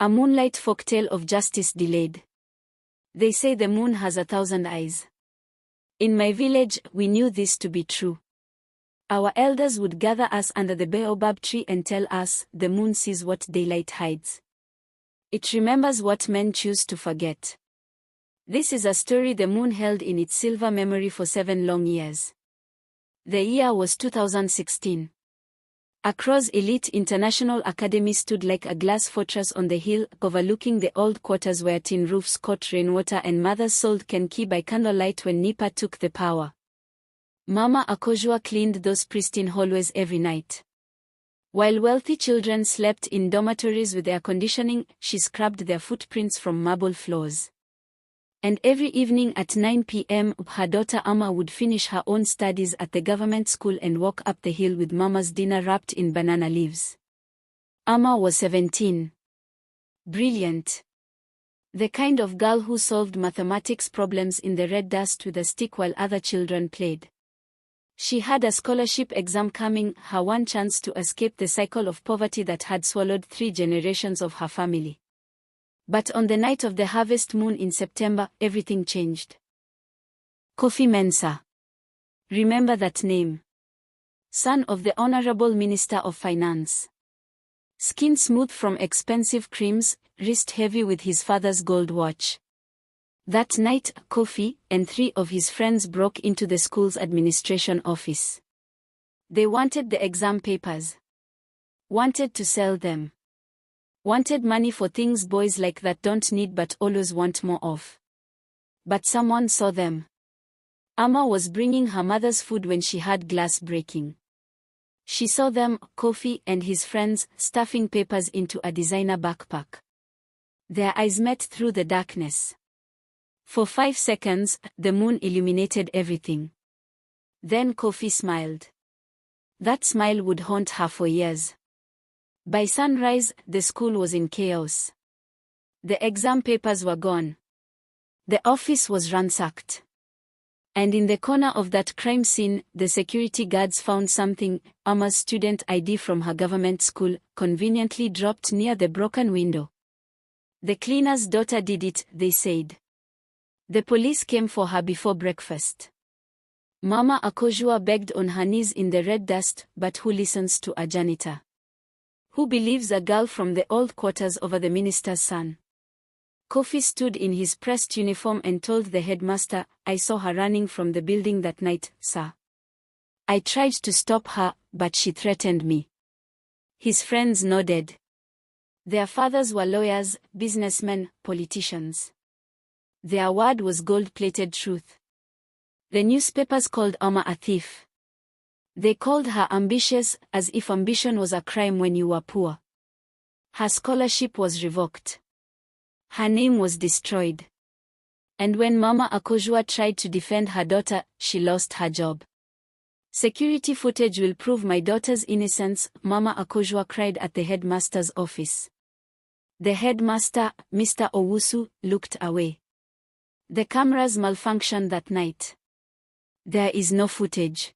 A moonlight folktale of justice delayed. They say the moon has 1,000 eyes. In my village, we knew this to be true. Our elders would gather us under the baobab tree and tell us, the moon sees what daylight hides. It remembers what men choose to forget. This is a story the moon held in its silver memory for 7 long years. The year was 2016. Accra's elite international academy stood like a glass fortress on the hill, overlooking the old quarters where tin roofs caught rainwater and mothers sold kenki by candlelight when Nipa took the power. Mama Akojua cleaned those pristine hallways every night. While wealthy children slept in dormitories with air conditioning, she scrubbed their footprints from marble floors. And every evening at 9 p.m., her daughter Amma would finish her own studies at the government school and walk up the hill with Mama's dinner wrapped in banana leaves. Amma was 17. Brilliant. The kind of girl who solved mathematics problems in the red dust with a stick while other children played. She had a scholarship exam coming, her one chance to escape the cycle of poverty that had swallowed 3 generations of her family. But on the night of the harvest moon in September, everything changed. Kofi Mensah. Remember that name? Son of the Honorable Minister of Finance. Skin smooth from expensive creams, wrist heavy with his father's gold watch. That night, Kofi and 3 of his friends broke into the school's administration office. They wanted the exam papers. Wanted to sell them. Wanted money for things boys like that don't need but always want more of. But someone saw them. Amma was bringing her mother's food when she heard glass breaking. She saw them, Kofi and his friends, stuffing papers into a designer backpack. Their eyes met through the darkness. For 5 seconds, the moon illuminated everything. Then Kofi smiled. That smile would haunt her for years. By sunrise, the school was in chaos. The exam papers were gone. The office was ransacked. And in the corner of that crime scene, the security guards found something, Amma's student ID from her government school, conveniently dropped near the broken window. The cleaner's daughter did it, they said. The police came for her before breakfast. Mama Akojua begged on her knees in the red dust, but who listens to a janitor? Who believes a girl from the old quarters over the minister's son? Kofi stood in his pressed uniform and told the headmaster, I saw her running from the building that night, sir. I tried to stop her, but she threatened me. His friends nodded. Their fathers were lawyers, businessmen, politicians. Their word was gold-plated truth. The newspapers called Amma a thief. They called her ambitious, as if ambition was a crime when you were poor. Her scholarship was revoked. Her name was destroyed. And when Mama Akojua tried to defend her daughter, she lost her job. Security footage will prove my daughter's innocence, Mama Akojua cried at the headmaster's office. The headmaster, Mr. Owusu, looked away. The cameras malfunctioned that night. There is no footage.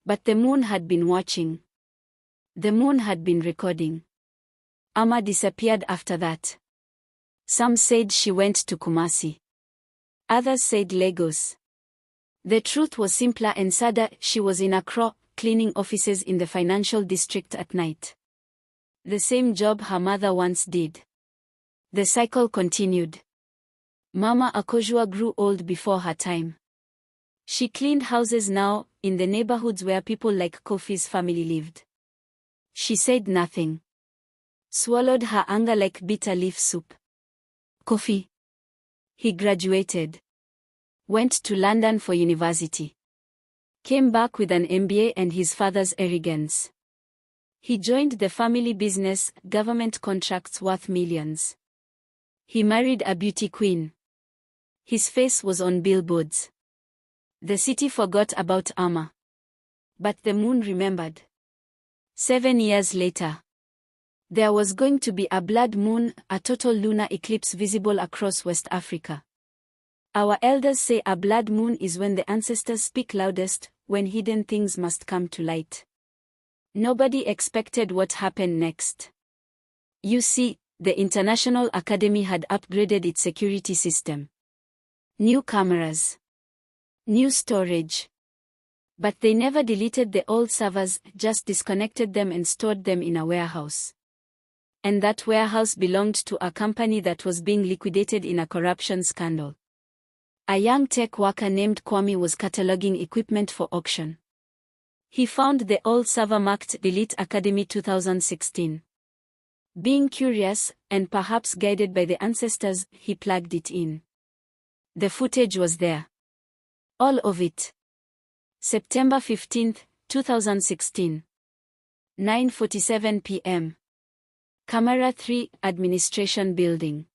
But the moon had been watching. The moon had been recording. Amma disappeared after that. Some said she went to Kumasi. Others said Lagos. The truth was simpler and sadder, she was in Accra, cleaning offices in the financial district at night. The same job her mother once did. The cycle continued. Mama Akojua grew old before her time. She cleaned houses now, in the neighborhoods where people like Kofi's family lived. She said nothing. Swallowed her anger like bitter leaf soup. Kofi. He graduated. Went to London for university. Came back with an MBA and his father's arrogance. He joined the family business, government contracts worth millions. He married a beauty queen. His face was on billboards. The city forgot about Amma. But the moon remembered. 7 years later. There was going to be a blood moon, a total lunar eclipse visible across West Africa. Our elders say a blood moon is when the ancestors speak loudest, when hidden things must come to light. Nobody expected what happened next. You see, The International Academy had upgraded its security system. New cameras. New storage. But they never deleted the old servers, just disconnected them and stored them in a warehouse. And that warehouse belonged to a company that was being liquidated in a corruption scandal. A young tech worker named Kwame was cataloging equipment for auction. He found the old server marked Delete Academy 2016. Being curious, and perhaps guided by the ancestors, he plugged it in. The footage was there. All of it. September 15, 2016. 9:47 p.m. Camera 3, Administration Building.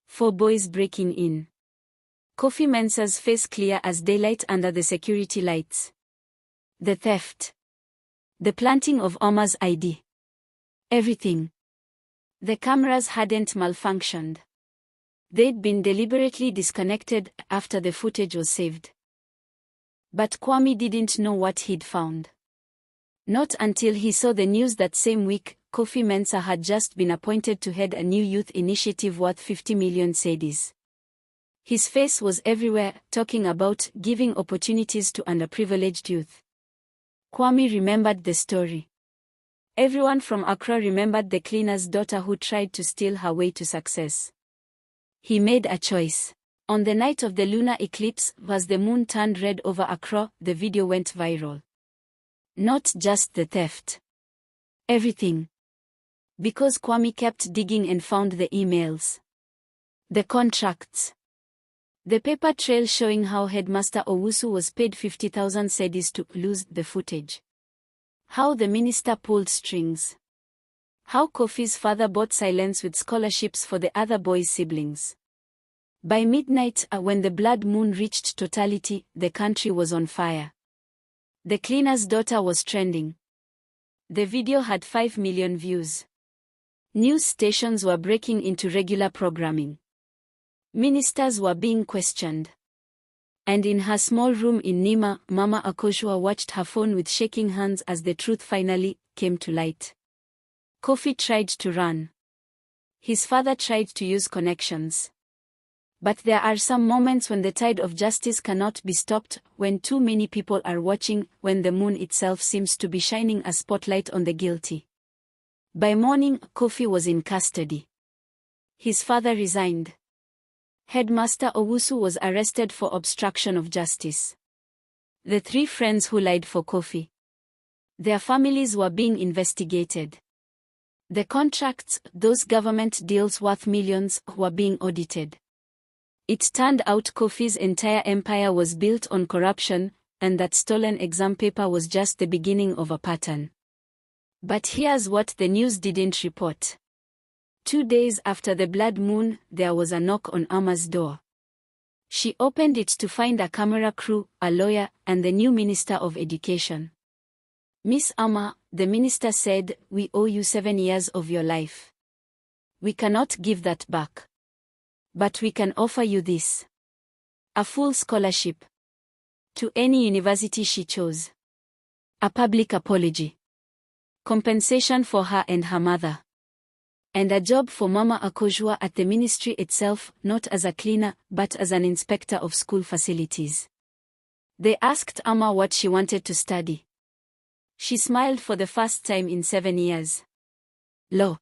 4 boys breaking in. Kofi Mensah's face clear as daylight under the security lights. The theft. The planting of Omar's ID. Everything. The cameras hadn't malfunctioned. They'd been deliberately disconnected after the footage was saved. But Kwame didn't know what he'd found. Not until he saw the news that same week, Kofi Mensah had just been appointed to head a new youth initiative worth 50 million cedis. His face was everywhere, talking about giving opportunities to underprivileged youth. Kwame remembered the story. Everyone from Accra remembered the cleaner's daughter who tried to steal her way to success. He made a choice. On the night of the lunar eclipse, as the moon turned red over Accra, the video went viral. Not just the theft. Everything. Because Kwame kept digging and found the emails. The contracts. The paper trail showing how Headmaster Owusu was paid 50,000 cedis to lose the footage. How the minister pulled strings. How Kofi's father bought silence with scholarships for the other boys' siblings. By midnight, when the blood moon reached totality, the country was on fire. The cleaner's daughter was trending. The video had 5 million views. News stations were breaking into regular programming. Ministers were being questioned. And in her small room in Nima, Mama Akoshua watched her phone with shaking hands as the truth finally came to light. Kofi tried to run. His father tried to use connections. But there are some moments when the tide of justice cannot be stopped, when too many people are watching, when the moon itself seems to be shining a spotlight on the guilty. By morning, Kofi was in custody. His father resigned. Headmaster Owusu was arrested for obstruction of justice. The 3 friends who lied for Kofi. Their families were being investigated. The contracts, those government deals worth millions, were being audited. It turned out Kofi's entire empire was built on corruption, and that stolen exam paper was just the beginning of a pattern. But here's what the news didn't report. 2 days after the blood moon, there was a knock on Ama's door. She opened it to find a camera crew, a lawyer, and the new Minister of Education. "Miss Ama," the minister said, "we owe you 7 years of your life. We cannot give that back. But we can offer you this. A full scholarship. To any university she chose. A public apology. Compensation for her and her mother. And a job for Mama Akoshua at the ministry itself, not as a cleaner, but as an inspector of school facilities." They asked Ama what she wanted to study. She smiled for the first time in 7 years. Law.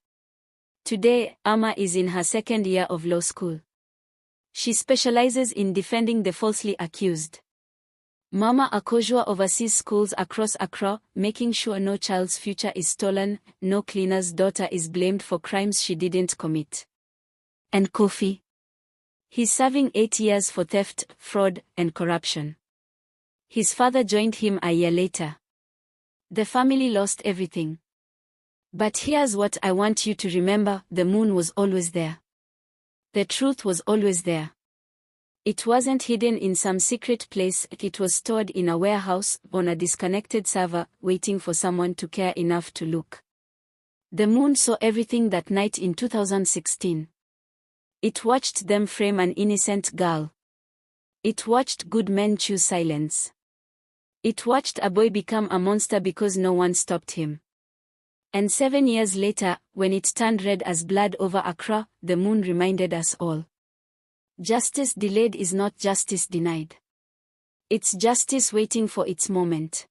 Today, Ama is in her 2nd year of law school. She specializes in defending the falsely accused. Mama Akoshua oversees schools across Accra, making sure no child's future is stolen, no cleaner's daughter is blamed for crimes she didn't commit. And Kofi? He's serving 8 years for theft, fraud, and corruption. His father joined him a year later. The family lost everything. But here's what I want you to remember: the moon was always there. The truth was always there. It wasn't hidden in some secret place, it was stored in a warehouse, on a disconnected server, waiting for someone to care enough to look. The moon saw everything that night in 2016. It watched them frame an innocent girl. It watched good men choose silence. It watched a boy become a monster because no one stopped him. And 7 years later, when it turned red as blood over Accra, the moon reminded us all. Justice delayed is not justice denied. It's justice waiting for its moment.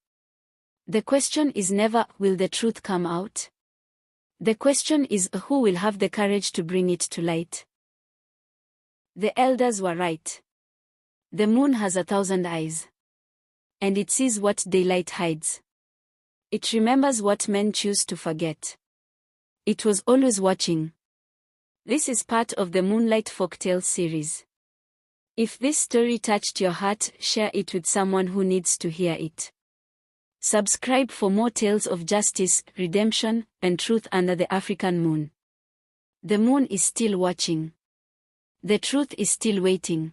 The question is never, will the truth come out? The question is, who will have the courage to bring it to light? The elders were right. The moon has 1,000 eyes. And it sees what daylight hides. It remembers what men choose to forget. It was always watching. This is part of the Moonlight Folktale series. If this story touched your heart, share it with someone who needs to hear it. Subscribe for more tales of justice, redemption, and truth under the African moon. The moon is still watching. The truth is still waiting.